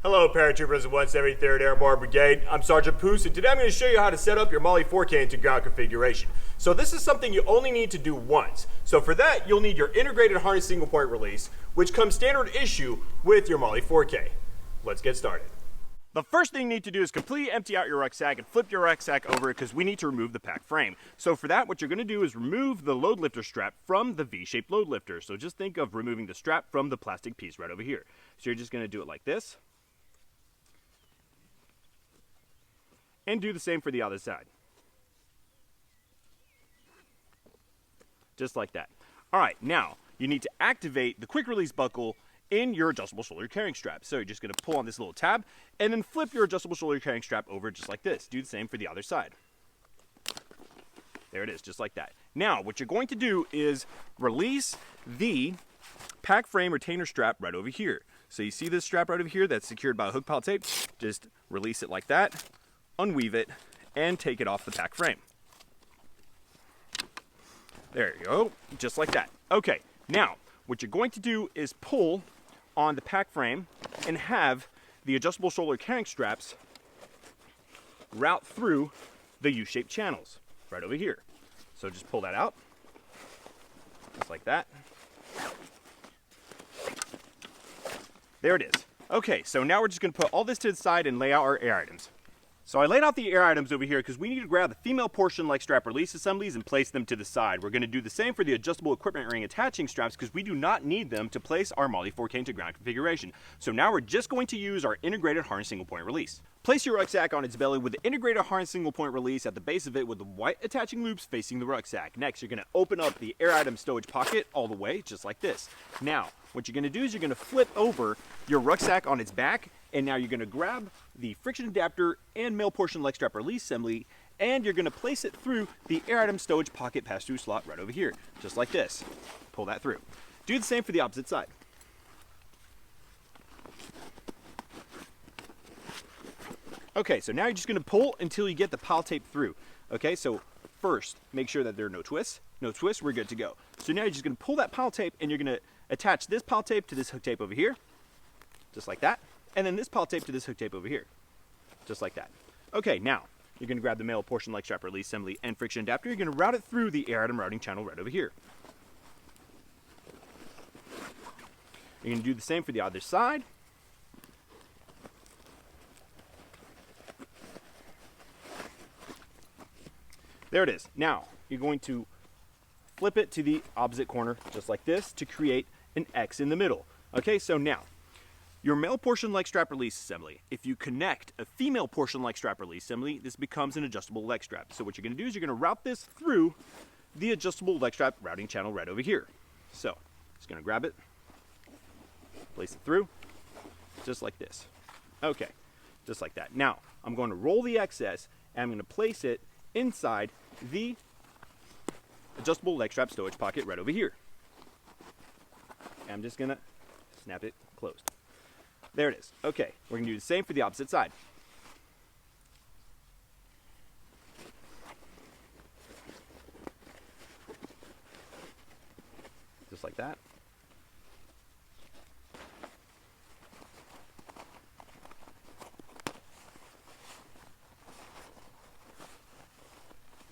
Hello, paratroopers of 173rd Airborne Brigade. I'm Sergeant Poos, and today I'm going to show you how to set up your MOLLE 4K into ground configuration. So this is something you only need to do once. So for that, you'll need your integrated harness single point release, which comes standard issue with your MOLLE 4K. Let's get started. The first thing you need to do is completely empty out your rucksack and flip your rucksack over because we need to remove the pack frame. So for that, what you're going to do is remove the load lifter strap from the V-shaped load lifter. So just think of removing the strap from the plastic piece right over here. So you're just going to do it like this. And do the same for the other side. Just like that. All right, now you need to activate the quick release buckle in your adjustable shoulder carrying strap. So you're just going to pull on this little tab and then flip your adjustable shoulder carrying strap over just like this. Do the same for the other side. There it is, just like that. Now, what you're going to do is release the pack frame retainer strap right over here. So you see this strap right over here that's secured by a hook pile tape? Just release it like that. Unweave it, and take it off the pack frame. There you go, just like that. Okay, now, what you're going to do is pull on the pack frame and have the adjustable shoulder carrying straps route through the U-shaped channels, right over here. So just pull that out, just like that. There it is. Okay, so now we're just gonna put all this to the side and lay out our air items. So I laid out the air items over here because we need to grab the female portion like strap release assemblies and place them to the side. We're going to do the same for the adjustable equipment ring attaching straps because we do not need them to place our MOLLE 4K into ground configuration. So now we're just going to use our integrated harness single point release. Place your rucksack on its belly with the integrated harness single point release at the base of it with the white attaching loops facing the rucksack. Next, you're going to open up the air item stowage pocket all the way, just like this. Now, what you're going to do is you're going to flip over your rucksack on its back, and now you're going to grab the friction adapter and male portion leg strap release assembly, and you're going to place it through the air item stowage pocket pass-through slot right over here, just like this. Pull that through. Do the same for the opposite side. Okay, so now you're just going to pull until you get the pile tape through. Okay, so first, make sure that there are no twists. No twists, we're good to go. So now you're just going to pull that pile tape, and you're going to attach this pile tape to this hook tape over here, just like that. And then this pile tape to this hook tape over here, just like that. Okay, now you're going to grab the male portion leg strap release assembly and friction adapter. You're going to route it through the air item routing channel right over here. You're going to do the same for the other side. There it is. Now you're going to flip it to the opposite corner just like this to create an X in the middle. Okay, so now your male portion leg strap release assembly. If you connect a female portion leg strap release assembly, this becomes an adjustable leg strap. So what you're going to do is you're going to route this through the adjustable leg strap routing channel right over here. So just going to grab it, place it through, just like this. Okay, just like that. Now I'm going to roll the excess and I'm going to place it inside the adjustable leg strap stowage pocket right over here. And I'm just going to snap it closed. There it is. Okay, we're going to do the same for the opposite side. Just like that.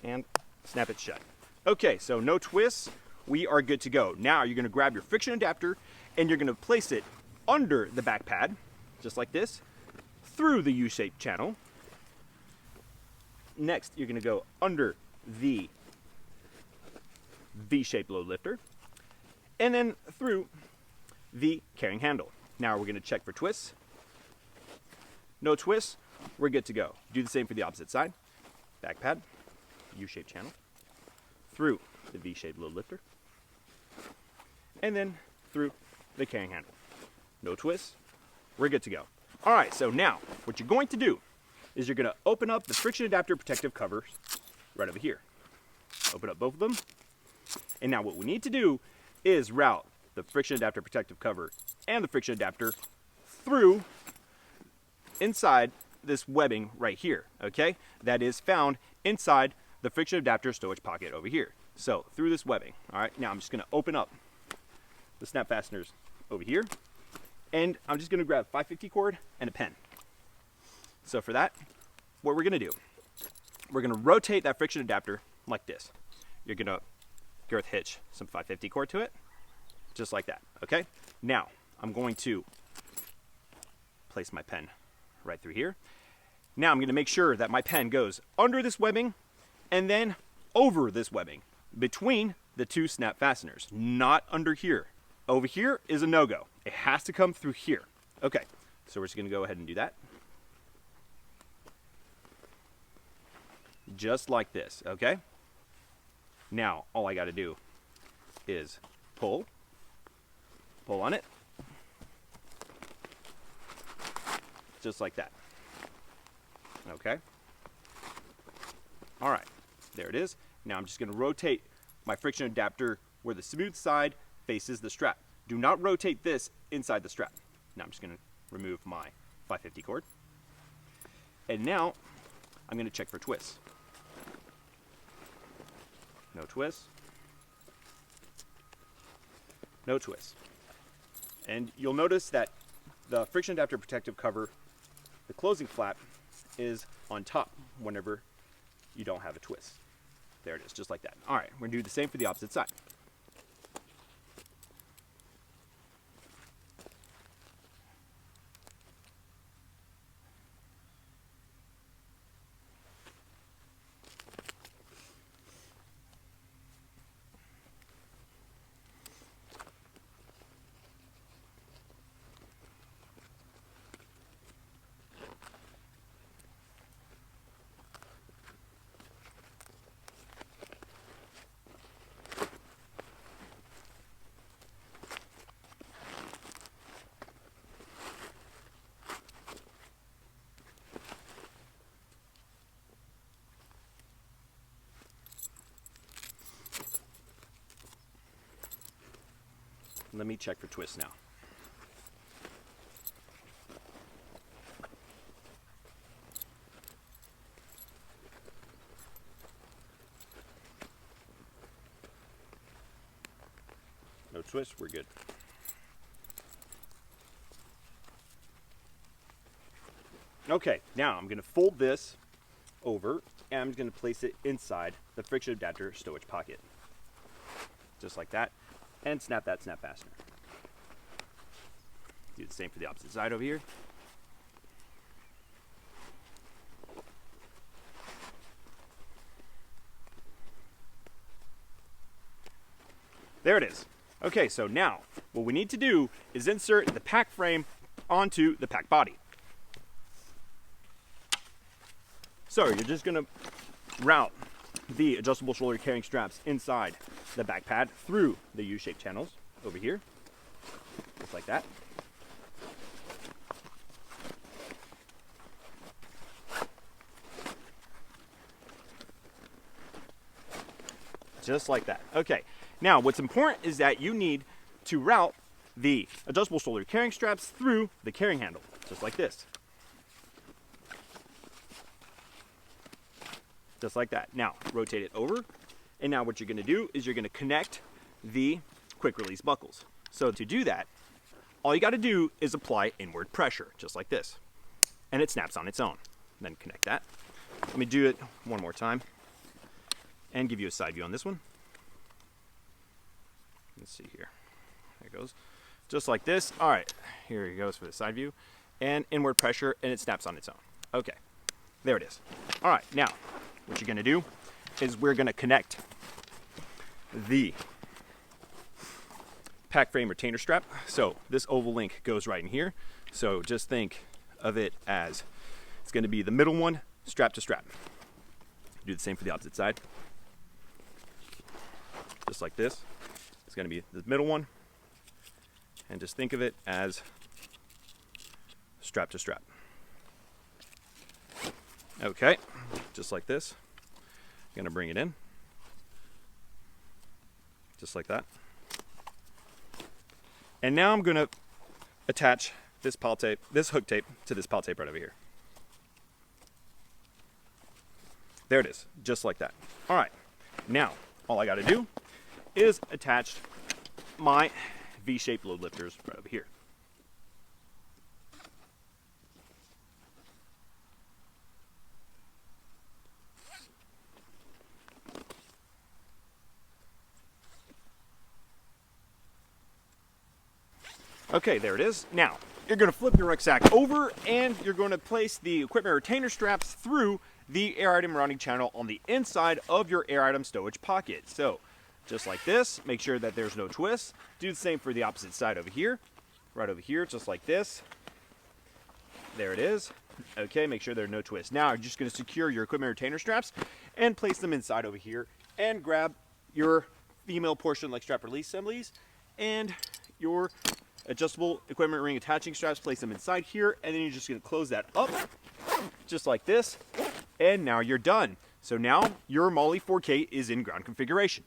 And snap it shut. Okay, so no twists. We are good to go. Now you're going to grab your friction adapter and you're going to place it under the back pad, just like this, through the U-shaped channel. Next, you're going to go under the V-shaped load lifter, and then through the carrying handle. Now we're going to check for twists. No twists, we're good to go. Do the same for the opposite side. Back pad, U-shaped channel, through the V-shaped load lifter, and then through the carrying handle. No twists, we're good to go. All right, so now what you're going to do is you're going to open up the friction adapter protective covers right over here. Open up both of them. And now what we need to do is route the friction adapter protective cover and the friction adapter through inside this webbing right here, okay? That is found inside the friction adapter stowage pocket over here. So through this webbing, all right? Now I'm just going to open up the snap fasteners over here. And I'm just gonna grab 550 cord and a pen. So for that, what we're gonna do, we're gonna rotate that friction adapter like this. You're gonna girth hitch some 550 cord to it, just like that, okay? Now, I'm going to place my pen right through here. Now I'm gonna make sure that my pen goes under this webbing and then over this webbing, between the two snap fasteners, not under here. Over here is a no-go. It has to come through here. Okay, so we're just gonna go ahead and do that. Just like this, okay? Now, all I gotta do is pull on it, just like that, okay? All right, there it is. Now I'm just gonna rotate my friction adapter where the smooth side faces the strap. Do not rotate this inside the strap. Now I'm just gonna remove my 550 cord. And now I'm gonna check for twists. No twists. No twists. And you'll notice that the friction adapter protective cover, the closing flap, is on top whenever you don't have a twist. There it is, just like that. All right, we're gonna do the same for the opposite side. Let me check for twists now. No twists, we're good. Okay, now I'm going to fold this over and I'm going to place it inside the friction adapter stowage pocket. Just like that. And snap that snap fastener. Do the same for the opposite side over here. There it is. Okay, so now what we need to do is insert the pack frame onto the pack body. So you're just gonna route the adjustable shoulder carrying straps inside the back pad through the U-shaped channels over here, just like that. Just like that. Okay, now what's important is that you need to route the adjustable shoulder carrying straps through the carrying handle, just like this. Just like that. Now, rotate it over, and now what you're gonna do is you're gonna connect the quick release buckles. So to do that, all you gotta do is apply inward pressure, just like this. And it snaps on its own. Then connect that. Let me do it one more time, and give you a side view on this one. Let's see here. There it goes. Just like this. All right, here it goes for the side view. And inward pressure, and it snaps on its own. Okay, there it is. All right, now, what you're gonna do is we're gonna connect the pack frame retainer strap. So this oval link goes right in here. So just think of it as it's gonna be the middle one, strap to strap. Do the same for the opposite side. Just like this. It's gonna be the middle one. And just think of it as strap to strap. Okay, just like this. I'm gonna bring it in, just like that. And now I'm gonna attach this hook tape to this pile tape right over here. There it is, just like that. All right, now all I gotta do is attach my V-shaped load lifters right over here. Okay, there it is. Now, you're going to flip your rucksack over and you're going to place the equipment retainer straps through the air item mounting channel on the inside of your air item stowage pocket. So, just like this, make sure that there's no twists. Do the same for the opposite side over here. Right over here, just like this. There it is. Okay, make sure there are no twists. Now, you're just going to secure your equipment retainer straps and place them inside over here and grab your female portion like strap release assemblies and your adjustable equipment ring attaching straps, place them inside here, and then you're just going to close that up just like this, and now you're done. So now your MOLLE 4K is in ground configuration.